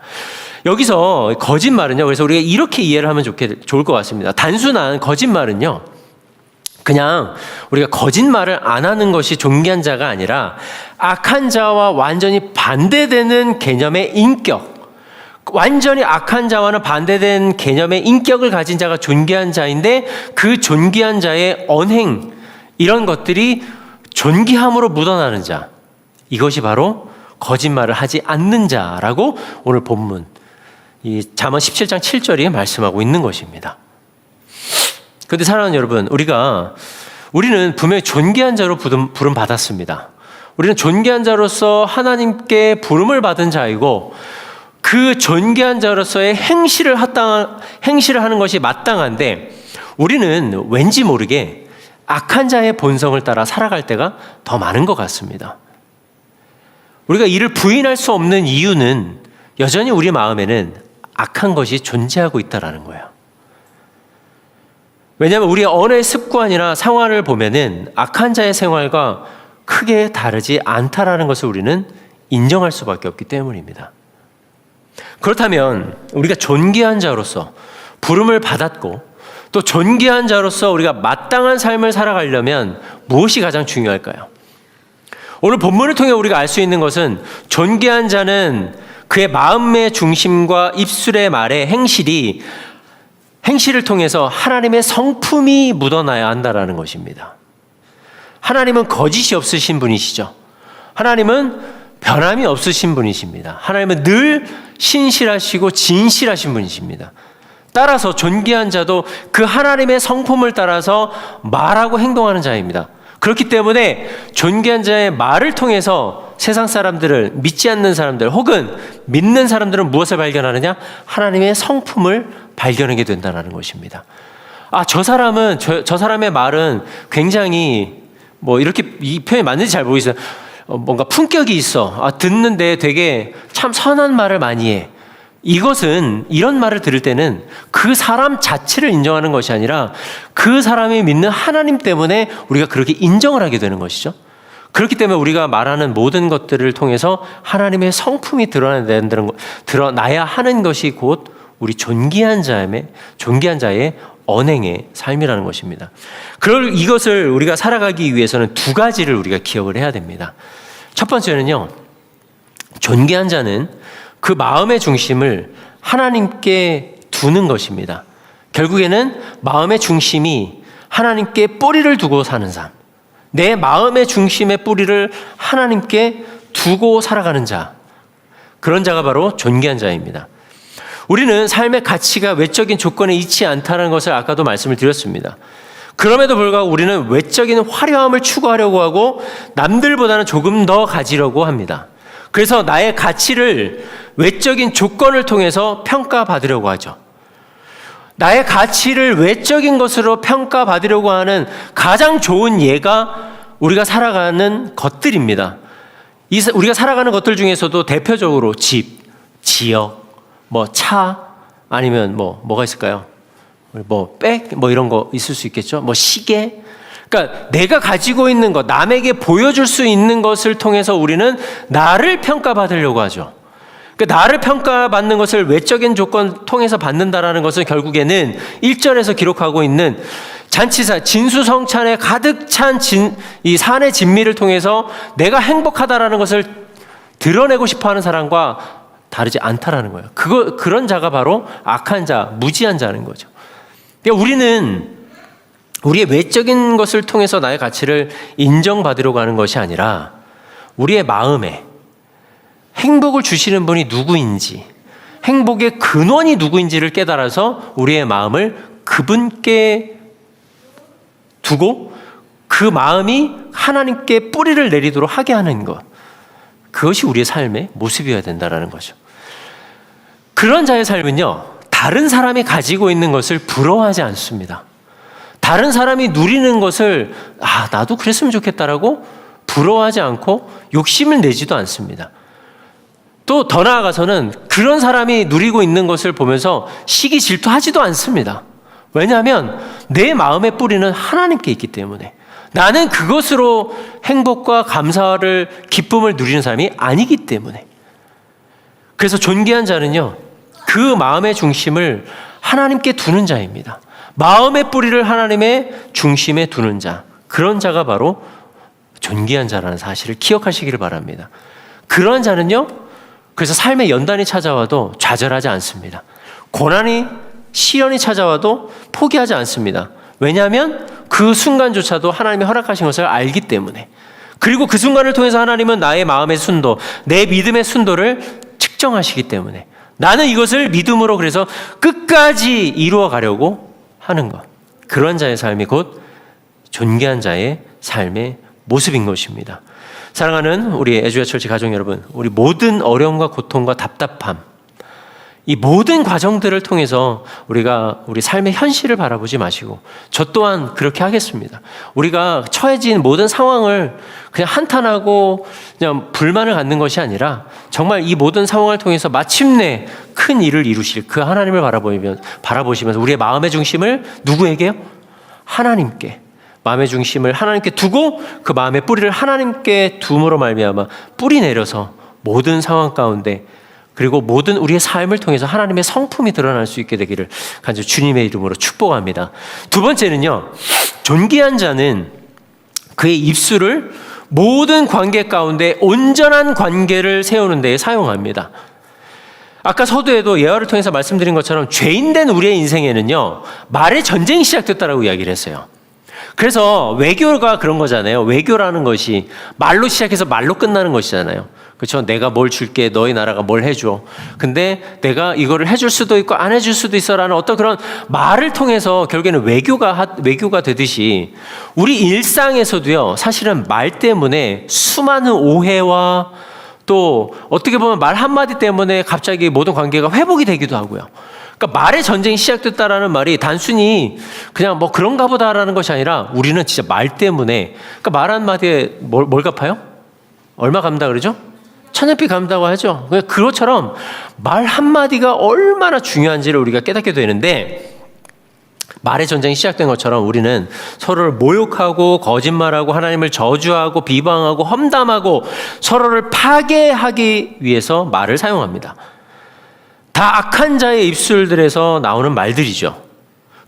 여기서 거짓말은요, 그래서 우리가 이렇게 이해를 하면 좋을 것 같습니다. 단순한 거짓말은요, 그냥 우리가 거짓말을 안 하는 것이 존귀한 자가 아니라 악한 자와 완전히 반대되는 개념의 인격, 완전히 악한 자와는 반대된 개념의 인격을 가진 자가 존귀한 자인데, 그 존귀한 자의 언행, 이런 것들이 존귀함으로 묻어나는 자, 이것이 바로 거짓말을 하지 않는 자라고 오늘 본문 이 잠언 17장 7절이 말씀하고 있는 것입니다. 그런데 사랑하는 여러분, 우리는 분명히 존귀한 자로 부름 받았습니다. 우리는 존귀한 자로서 하나님께 부름을 받은 자이고, 그 존귀한 자로서의 행실을 하는 것이 마땅한데, 우리는 왠지 모르게 악한 자의 본성을 따라 살아갈 때가 더 많은 것 같습니다. 우리가 이를 부인할 수 없는 이유는 여전히 우리 마음에는 악한 것이 존재하고 있다는 거예요. 왜냐하면 우리의 언어의 습관이나 상황을 보면은 악한 자의 생활과 크게 다르지 않다라는 것을 우리는 인정할 수밖에 없기 때문입니다. 그렇다면 우리가 존귀한 자로서 부름을 받았고, 또 존귀한 자로서 우리가 마땅한 삶을 살아가려면 무엇이 가장 중요할까요? 오늘 본문을 통해 우리가 알 수 있는 것은, 존귀한 자는 그의 마음의 중심과 입술의 말의 행실을 통해서 하나님의 성품이 묻어나야 한다는 것입니다. 하나님은 거짓이 없으신 분이시죠. 하나님은 변함이 없으신 분이십니다. 하나님은 늘 신실하시고 진실하신 분이십니다. 따라서 존귀한 자도 그 하나님의 성품을 따라서 말하고 행동하는 자입니다. 그렇기 때문에 존귀한 자의 말을 통해서 세상 사람들을, 믿지 않는 사람들 혹은 믿는 사람들은 무엇을 발견하느냐? 하나님의 성품을 발견하게 된다는 것입니다. 저 사람의 말은 굉장히 이렇게 이 표현이 맞는지 잘 모르겠어요. 뭔가 품격이 있어. 듣는데 되게 참 선한 말을 많이 해. 이것은 이런 말을 들을 때는 그 사람 자체를 인정하는 것이 아니라 그 사람이 믿는 하나님 때문에 우리가 그렇게 인정을 하게 되는 것이죠. 그렇기 때문에 우리가 말하는 모든 것들을 통해서 하나님의 성품이 드러나야 하는 것이 곧 우리 존귀한 자의 언행의 삶이라는 것입니다. 이것을 우리가 살아가기 위해서는 두 가지를 우리가 기억을 해야 됩니다. 첫 번째는요, 존귀한 자는 그 마음의 중심을 하나님께 두는 것입니다. 결국에는 마음의 중심이 하나님께 뿌리를 두고 사는 삶, 내 마음의 중심의 뿌리를 하나님께 두고 살아가는 자, 그런 자가 바로 존귀한 자입니다. 우리는 삶의 가치가 외적인 조건에 있지 않다는 것을 아까도 말씀을 드렸습니다. 그럼에도 불구하고 우리는 외적인 화려함을 추구하려고 하고 남들보다는 조금 더 가지려고 합니다. 그래서 나의 가치를 외적인 조건을 통해서 평가받으려고 하죠. 나의 가치를 외적인 것으로 평가받으려고 하는 가장 좋은 예가 우리가 살아가는 것들입니다. 우리가 살아가는 것들 중에서도 대표적으로 집, 지역, 차, 아니면 뭐가 있을까요? 백, 이런 거 있을 수 있겠죠? 시계. 그러니까 내가 가지고 있는 것, 남에게 보여줄 수 있는 것을 통해서 우리는 나를 평가받으려고 하죠. 그러니까 나를 평가받는 것을 외적인 조건 통해서 받는다라는 것은 결국에는 1절에서 기록하고 있는 잔치사, 진수성찬에 가득 찬 이 산의 진미를 통해서 내가 행복하다라는 것을 드러내고 싶어하는 사람과 다르지 않다라는 거예요. 그런 자가 바로 악한 자, 무지한 자는 거죠. 그러니까 우리는 우리의 외적인 것을 통해서 나의 가치를 인정받으려고 하는 것이 아니라 우리의 마음에 행복을 주시는 분이 누구인지, 행복의 근원이 누구인지를 깨달아서 우리의 마음을 그분께 두고 그 마음이 하나님께 뿌리를 내리도록 하게 하는 것, 그것이 우리의 삶의 모습이어야 된다는 거죠. 그런 자의 삶은요, 다른 사람이 가지고 있는 것을 부러워하지 않습니다. 다른 사람이 누리는 것을 나도 그랬으면 좋겠다라고 부러워하지 않고 욕심을 내지도 않습니다. 또 더 나아가서는 그런 사람이 누리고 있는 것을 보면서 시기 질투하지도 않습니다. 왜냐하면 내 마음의 뿌리는 하나님께 있기 때문에, 나는 그것으로 행복과 감사를, 기쁨을 누리는 사람이 아니기 때문에. 그래서 존귀한 자는요, 그 마음의 중심을 하나님께 두는 자입니다. 마음의 뿌리를 하나님의 중심에 두는 자, 그런 자가 바로 존귀한 자라는 사실을 기억하시기를 바랍니다. 그런 자는요, 그래서 삶의 연단이 찾아와도 좌절하지 않습니다. 고난이, 시련이 찾아와도 포기하지 않습니다. 왜냐하면 그 순간조차도 하나님이 허락하신 것을 알기 때문에. 그리고 그 순간을 통해서 하나님은 나의 마음의 순도, 내 믿음의 순도를 측정하시기 때문에 나는 이것을 믿음으로 그래서 끝까지 이루어 가려고 하는 것, 그런 자의 삶이 곧 존귀한 자의 삶의 모습인 것입니다. 사랑하는 우리 에주야 철치 가족 여러분, 우리 모든 어려움과 고통과 답답함, 이 모든 과정들을 통해서 우리가 우리 삶의 현실을 바라보지 마시고, 저 또한 그렇게 하겠습니다. 우리가 처해진 모든 상황을 그냥 한탄하고 그냥 불만을 갖는 것이 아니라 정말 이 모든 상황을 통해서 마침내 큰 일을 이루실 그 하나님을 바라보시면서 우리의 마음의 중심을 누구에게요? 하나님께. 마음의 중심을 하나님께 두고 그 마음의 뿌리를 하나님께 둠으로 말미암아 뿌리 내려서 모든 상황 가운데, 그리고 모든 우리의 삶을 통해서 하나님의 성품이 드러날 수 있게 되기를 간절히 주님의 이름으로 축복합니다. 두 번째는요, 존귀한 자는 그의 입술을 모든 관계 가운데 온전한 관계를 세우는 데에 사용합니다. 아까 서두에도 예화를 통해서 말씀드린 것처럼 죄인된 우리의 인생에는요, 말의 전쟁이 시작됐다라고 이야기를 했어요. 그래서 외교가 그런 거잖아요. 외교라는 것이 말로 시작해서 말로 끝나는 것이잖아요. 그렇죠? 내가 뭘 줄게, 너희 나라가 뭘 해줘. 근데 내가 이거를 해줄 수도 있고 안 해줄 수도 있어라는 어떤 그런 말을 통해서 결국에는 외교가 되듯이 우리 일상에서도요, 사실은 말 때문에 수많은 오해와 또 어떻게 보면 말 한마디 때문에 갑자기 모든 관계가 회복이 되기도 하고요. 그러니까 말의 전쟁이 시작됐다라는 말이 단순히 그냥 그런가 보다라는 것이 아니라 우리는 진짜 말 때문에, 그러니까 말 한마디에 뭘 갚아요? 얼마 갚는다 그러죠? 천연빛 감다고 하죠. 그것처럼 말 한마디가 얼마나 중요한지를 우리가 깨닫게 되는데, 말의 전쟁이 시작된 것처럼 우리는 서로를 모욕하고 거짓말하고 하나님을 저주하고 비방하고 험담하고 서로를 파괴하기 위해서 말을 사용합니다. 다 악한 자의 입술들에서 나오는 말들이죠.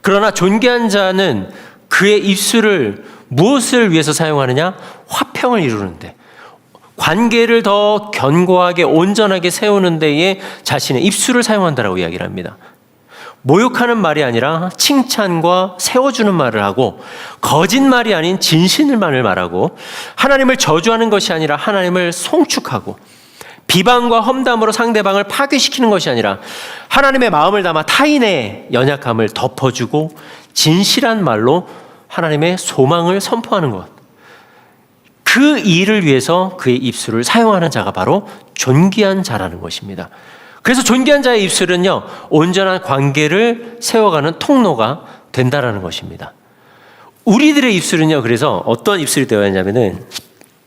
그러나 존귀한 자는 그의 입술을 무엇을 위해서 사용하느냐? 화평을 이루는데, 관계를 더 견고하게 온전하게 세우는 데에 자신의 입술을 사용한다라고 이야기를 합니다. 모욕하는 말이 아니라 칭찬과 세워주는 말을 하고, 거짓말이 아닌 진실만을 말하고, 하나님을 저주하는 것이 아니라 하나님을 송축하고, 비방과 험담으로 상대방을 파괴시키는 것이 아니라 하나님의 마음을 담아 타인의 연약함을 덮어주고 진실한 말로 하나님의 소망을 선포하는 것, 그 일을 위해서 그의 입술을 사용하는 자가 바로 존귀한 자라는 것입니다. 그래서 존귀한 자의 입술은요, 온전한 관계를 세워가는 통로가 된다라는 것입니다. 우리들의 입술은요, 그래서 어떤 입술이 되어야 하냐면은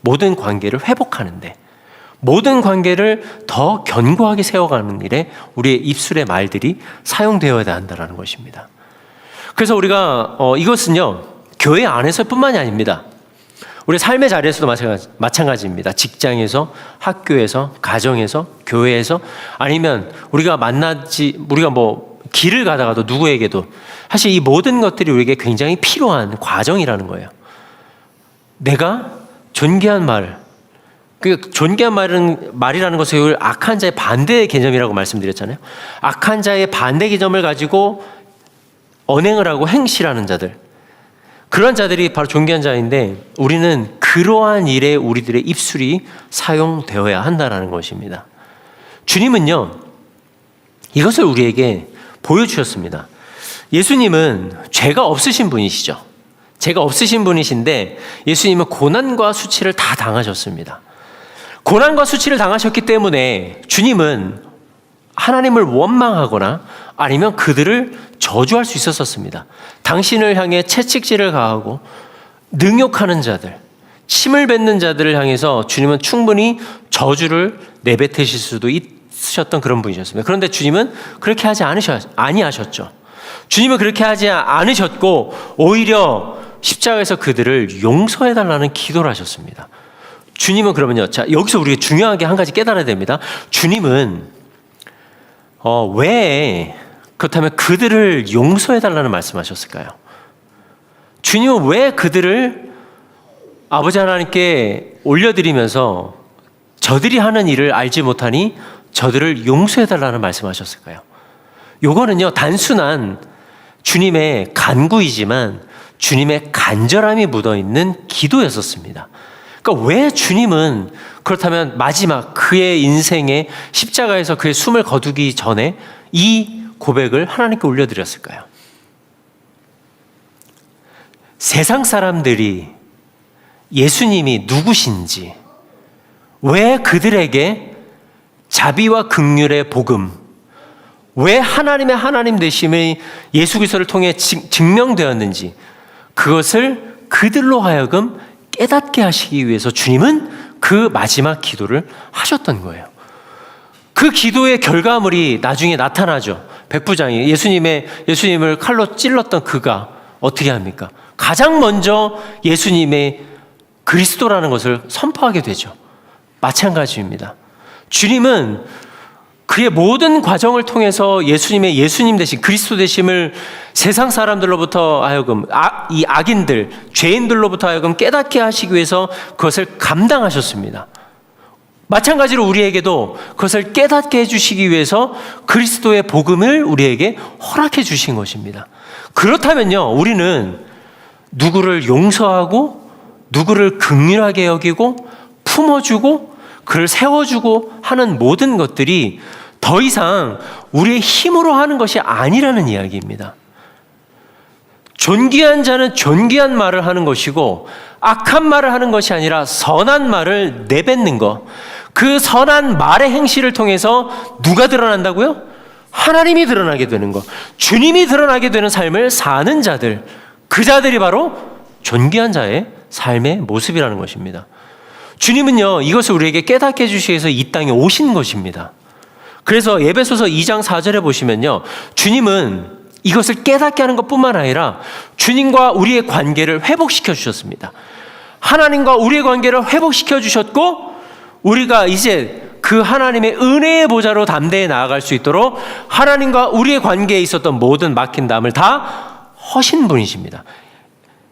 모든 관계를 회복하는데, 모든 관계를 더 견고하게 세워가는 일에 우리의 입술의 말들이 사용되어야 한다는 것입니다. 그래서 우리가 이것은요, 교회 안에서뿐만이 아닙니다. 우리 삶의 자리에서도 마찬가지입니다. 직장에서, 학교에서, 가정에서, 교회에서, 아니면 우리가 길을 가다가도 누구에게도 사실 이 모든 것들이 우리에게 굉장히 필요한 과정이라는 거예요. 내가 존귀한 말, 존귀한 말이라는 것을 악한 자의 반대의 개념이라고 말씀드렸잖아요. 악한 자의 반대 개념을 가지고 언행을 하고 행실하는 자들, 그런 자들이 바로 존귀한 자인데, 우리는 그러한 일에 우리들의 입술이 사용되어야 한다는 것입니다. 주님은요, 이것을 우리에게 보여주셨습니다. 예수님은 죄가 없으신 분이시죠. 죄가 없으신 분이신데 예수님은 고난과 수치를 다 당하셨습니다. 고난과 수치를 당하셨기 때문에 주님은 하나님을 원망하거나 아니면 그들을 저주할 수 있었습니다. 당신을 향해 채찍질을 가하고 능욕하는 자들, 침을 뱉는 자들을 향해서 주님은 충분히 저주를 내뱉으실 수도 있으셨던 그런 분이셨습니다. 그런데 주님은 그렇게 하지 아니하셨죠. 주님은 그렇게 하지 않으셨고 오히려 십자가에서 그들을 용서해달라는 기도를 하셨습니다. 주님은 그러면요, 자, 여기서 우리가 중요하게 한 가지 깨달아야 됩니다. 주님은 왜 그렇다면 그들을 용서해달라는 말씀하셨을까요? 주님은 왜 그들을 아버지 하나님께 올려드리면서 저들이 하는 일을 알지 못하니 저들을 용서해달라는 말씀하셨을까요? 요거는요, 단순한 주님의 간구이지만 주님의 간절함이 묻어있는 기도였었습니다. 그러니까 왜 주님은 그렇다면 마지막 그의 인생의 십자가에서 그의 숨을 거두기 전에 이 고백을 하나님께 올려드렸을까요? 세상 사람들이 예수님이 누구신지, 왜 그들에게 자비와 긍휼의 복음, 왜 하나님의 하나님 되심이 예수 그리스도를 통해 증명되었는지, 그것을 그들로 하여금 깨닫게 하시기 위해서 주님은 그 마지막 기도를 하셨던 거예요. 그 기도의 결과물이 나중에 나타나죠. 백부장이 예수님을 칼로 찔렀던 그가 어떻게 합니까? 가장 먼저 예수님의 그리스도라는 것을 선포하게 되죠. 마찬가지입니다. 주님은 그의 모든 과정을 통해서 예수님의 예수님 되신 그리스도 되심을 세상 사람들로부터 하여금 이 악인들, 죄인들로부터 하여금 깨닫게 하시기 위해서 그것을 감당하셨습니다. 마찬가지로 우리에게도 그것을 깨닫게 해주시기 위해서 그리스도의 복음을 우리에게 허락해 주신 것입니다. 그렇다면요, 우리는 누구를 용서하고 누구를 긍휼하게 여기고 품어주고 그를 세워주고 하는 모든 것들이 더 이상 우리의 힘으로 하는 것이 아니라는 이야기입니다. 존귀한 자는 존귀한 말을 하는 것이고 악한 말을 하는 것이 아니라 선한 말을 내뱉는 것, 그 선한 말의 행실을 통해서 누가 드러난다고요? 하나님이 드러나게 되는 것, 주님이 드러나게 되는 삶을 사는 자들, 그 자들이 바로 존귀한 자의 삶의 모습이라는 것입니다. 주님은요, 이것을 우리에게 깨닫게 해주시기 위해서 이 땅에 오신 것입니다. 그래서 에베소서 2장 4절에 보시면요, 주님은 이것을 깨닫게 하는 것뿐만 아니라 주님과 우리의 관계를 회복시켜 주셨습니다. 하나님과 우리의 관계를 회복시켜 주셨고, 우리가 이제 그 하나님의 은혜의 보좌로 담대히 나아갈 수 있도록 하나님과 우리의 관계에 있었던 모든 막힌 담을 다 허신 분이십니다.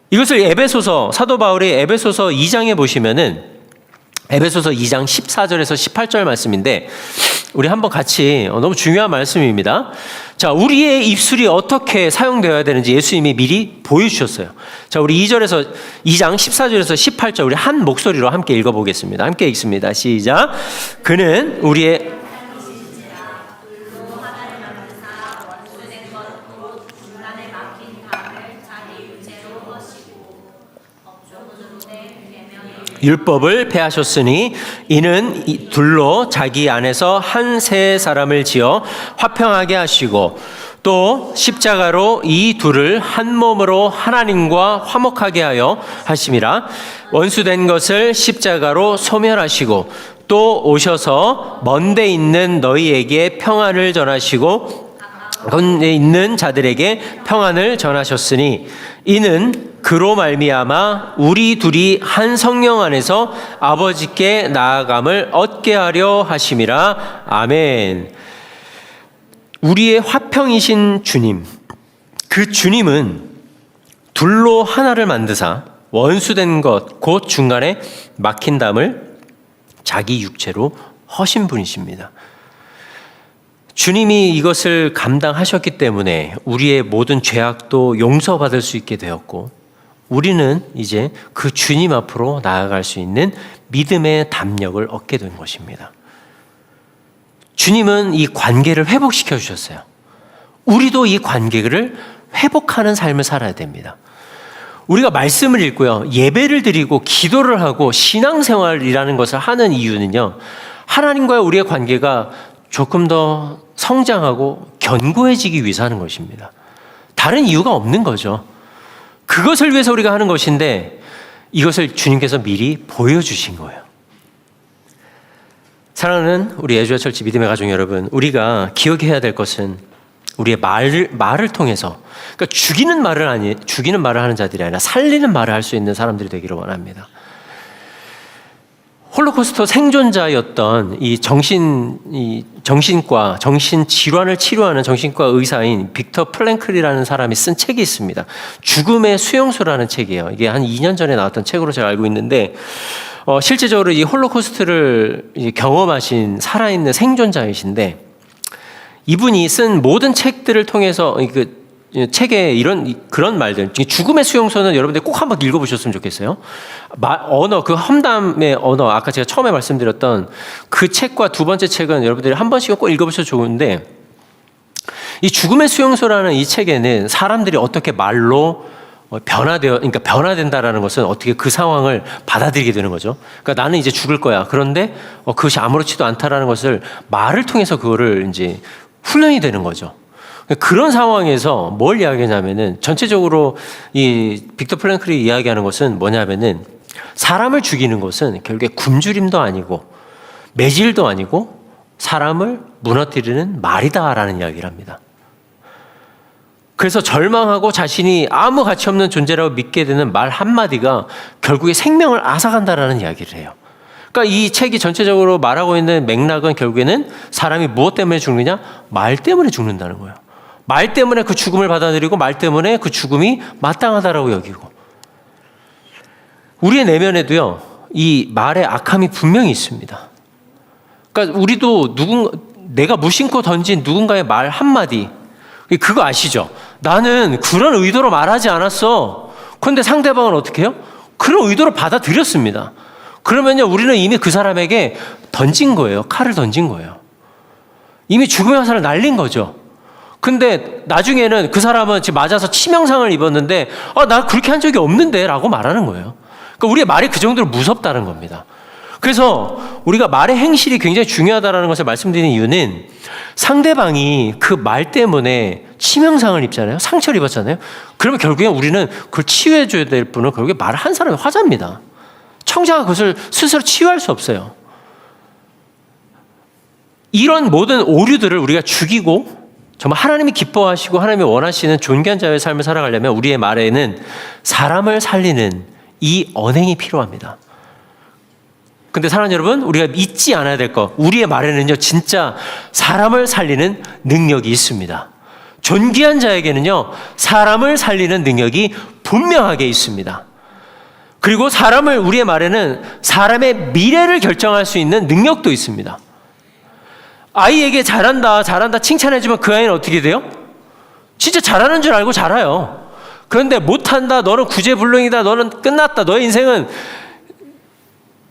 이것을 에베소서, 사도 바울이 에베소서 2장에 보시면은 에베소서 2장 14절에서 18절 말씀인데, 우리 한번 같이, 너무 중요한 말씀입니다. 자, 우리의 입술이 어떻게 사용되어야 되는지 예수님이 미리 보여주셨어요. 자, 우리 2장 14절에서 18절 우리 한 목소리로 함께 읽어보겠습니다. 함께 읽습니다. 시작. 그는 우리의 율법을 폐하셨으니 이는 둘로 자기 안에서 한 세 사람을 지어 화평하게 하시고 또 십자가로 이 둘을 한 몸으로 하나님과 화목하게 하여 하심이라. 원수된 것을 십자가로 소멸하시고 또 오셔서 먼데 있는 너희에게 평안을 전하시고 곤에 있는 자들에게 평안을 전하셨으니 이는 그로 말미암아 우리 둘이 한 성령 안에서 아버지께 나아감을 얻게 하려 하심이라. 아멘. 우리의 화평이신 주님, 그 주님은 둘로 하나를 만드사 원수된 것 곧 중간에 막힌 담을 자기 육체로 허신 분이십니다. 주님이 이것을 감당하셨기 때문에 우리의 모든 죄악도 용서받을 수 있게 되었고, 우리는 이제 그 주님 앞으로 나아갈 수 있는 믿음의 담력을 얻게 된 것입니다. 주님은 이 관계를 회복시켜 주셨어요. 우리도 이 관계를 회복하는 삶을 살아야 됩니다. 우리가 말씀을 읽고요, 예배를 드리고 기도를 하고 신앙생활이라는 것을 하는 이유는요, 하나님과의 우리의 관계가 조금 더 성장하고 견고해지기 위해서 하는 것입니다. 다른 이유가 없는 거죠. 그것을 위해서 우리가 하는 것인데 이것을 주님께서 미리 보여주신 거예요. 사랑하는 우리 애주와 철치 믿음의 가족 여러분, 우리가 기억해야 될 것은 우리의 말을 통해서, 그러니까 죽이는 말을 하는 자들이 아니라 살리는 말을 할 수 있는 사람들이 되기를 원합니다. 홀로코스트 생존자였던 이 정신과 정신 질환을 치료하는 정신과 의사인 빅터 플랭클이라는 사람이 쓴 책이 있습니다. 죽음의 수용소라는 책이에요. 이게 한 2년 전에 나왔던 책으로 제가 알고 있는데, 실제적으로 이 홀로코스트를 경험하신 살아있는 생존자이신데, 이분이 쓴 모든 책들을 통해서 그 책에 그런 말들, 죽음의 수용소는 여러분들 꼭 한번 읽어보셨으면 좋겠어요. 언어, 그 험담의 언어, 아까 제가 처음에 말씀드렸던 그 책과 두 번째 책은 여러분들이 한 번씩은 꼭 읽어보셔도 좋은데, 이 죽음의 수용소라는 이 책에는 사람들이 어떻게 말로 그러니까 변화된다라는 것은 어떻게 그 상황을 받아들이게 되는 거죠. 그러니까 나는 이제 죽을 거야. 그런데 그것이 아무렇지도 않다라는 것을 말을 통해서 그거를 이제 훈련이 되는 거죠. 그런 상황에서 뭘 이야기하냐면은, 전체적으로 이 빅터 프랭클이 이야기하는 것은 뭐냐면은, 사람을 죽이는 것은 결국에 굶주림도 아니고 매질도 아니고 사람을 무너뜨리는 말이다라는 이야기를 합니다. 그래서 절망하고 자신이 아무 가치 없는 존재라고 믿게 되는 말 한마디가 결국에 생명을 앗아간다라는 이야기를 해요. 그러니까 이 책이 전체적으로 말하고 있는 맥락은 결국에는 사람이 무엇 때문에 죽느냐? 말 때문에 죽는다는 거예요. 말 때문에 그 죽음을 받아들이고 말 때문에 그 죽음이 마땅하다라고 여기고, 우리의 내면에도요 이 말의 악함이 분명히 있습니다. 그러니까 우리도 내가 무심코 던진 누군가의 말 한마디, 그거 아시죠? 나는 그런 의도로 말하지 않았어. 그런데 상대방은 어떻게 해요? 그런 의도로 받아들였습니다. 그러면요 우리는 이미 그 사람에게 던진 거예요. 칼을 던진 거예요. 이미 죽음의 화살을 날린 거죠. 근데 나중에는 그 사람은 지금 맞아서 치명상을 입었는데, 나 그렇게 한 적이 없는데 라고 말하는 거예요. 그러니까 우리의 말이 그 정도로 무섭다는 겁니다. 그래서 우리가 말의 행실이 굉장히 중요하다는 것을 말씀드리는 이유는, 상대방이 그 말 때문에 치명상을 입잖아요. 상처를 입었잖아요. 그러면 결국엔 우리는 그걸 치유해줘야 될 분은 결국에 말을 한 사람의 화자입니다. 청자가 그것을 스스로 치유할 수 없어요. 이런 모든 오류들을 우리가 죽이고 정말 하나님이 기뻐하시고 하나님이 원하시는 존귀한 자의 삶을 살아가려면 우리의 말에는 사람을 살리는 이 언행이 필요합니다. 근데 사랑하는 여러분, 우리가 잊지 않아야 될 것, 우리의 말에는요 진짜 사람을 살리는 능력이 있습니다. 존귀한 자에게는요 사람을 살리는 능력이 분명하게 있습니다. 그리고 우리의 말에는 사람의 미래를 결정할 수 있는 능력도 있습니다. 아이에게 잘한다 칭찬해주면 그 아이는 어떻게 돼요? 진짜 잘하는 줄 알고 자라요. 그런데 못한다, 너는 구제불능이다, 너는 끝났다, 너의 인생은,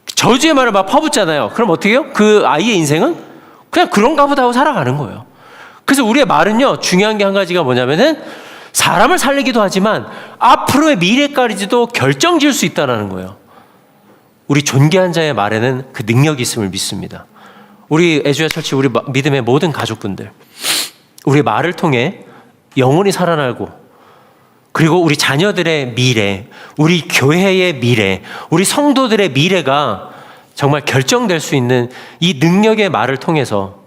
저주의 말을 막 퍼붓잖아요. 그럼 어떻게 해요? 그 아이의 인생은 그냥 그런가 보다 하고 살아가는 거예요. 그래서 우리의 말은요 중요한 게 한 가지가 뭐냐면은 사람을 살리기도 하지만 앞으로의 미래까지도 결정지을 수 있다는 거예요. 우리 존귀한 자의 말에는 그 능력이 있음을 믿습니다. 우리 애주야 철치, 우리 믿음의 모든 가족분들, 우리 말을 통해 영혼이 살아나고, 그리고 우리 자녀들의 미래, 우리 교회의 미래, 우리 성도들의 미래가 정말 결정될 수 있는 이 능력의 말을 통해서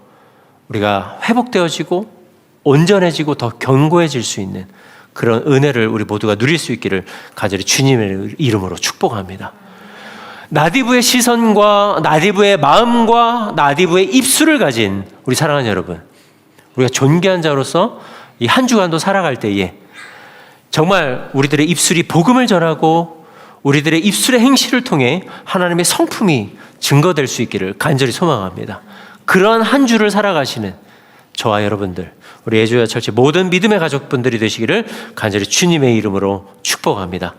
우리가 회복되어지고 온전해지고 더 견고해질 수 있는 그런 은혜를 우리 모두가 누릴 수 있기를 간절히 주님의 이름으로 축복합니다. 나디브의 시선과 나디브의 마음과 나디브의 입술을 가진 우리 사랑하는 여러분, 우리가 존귀한 자로서 이 한 주간도 살아갈 때에 정말 우리들의 입술이 복음을 전하고 우리들의 입술의 행실을 통해 하나님의 성품이 증거될 수 있기를 간절히 소망합니다. 그러한 한 주를 살아가시는 저와 여러분들, 우리 애주야 철치 모든 믿음의 가족분들이 되시기를 간절히 주님의 이름으로 축복합니다.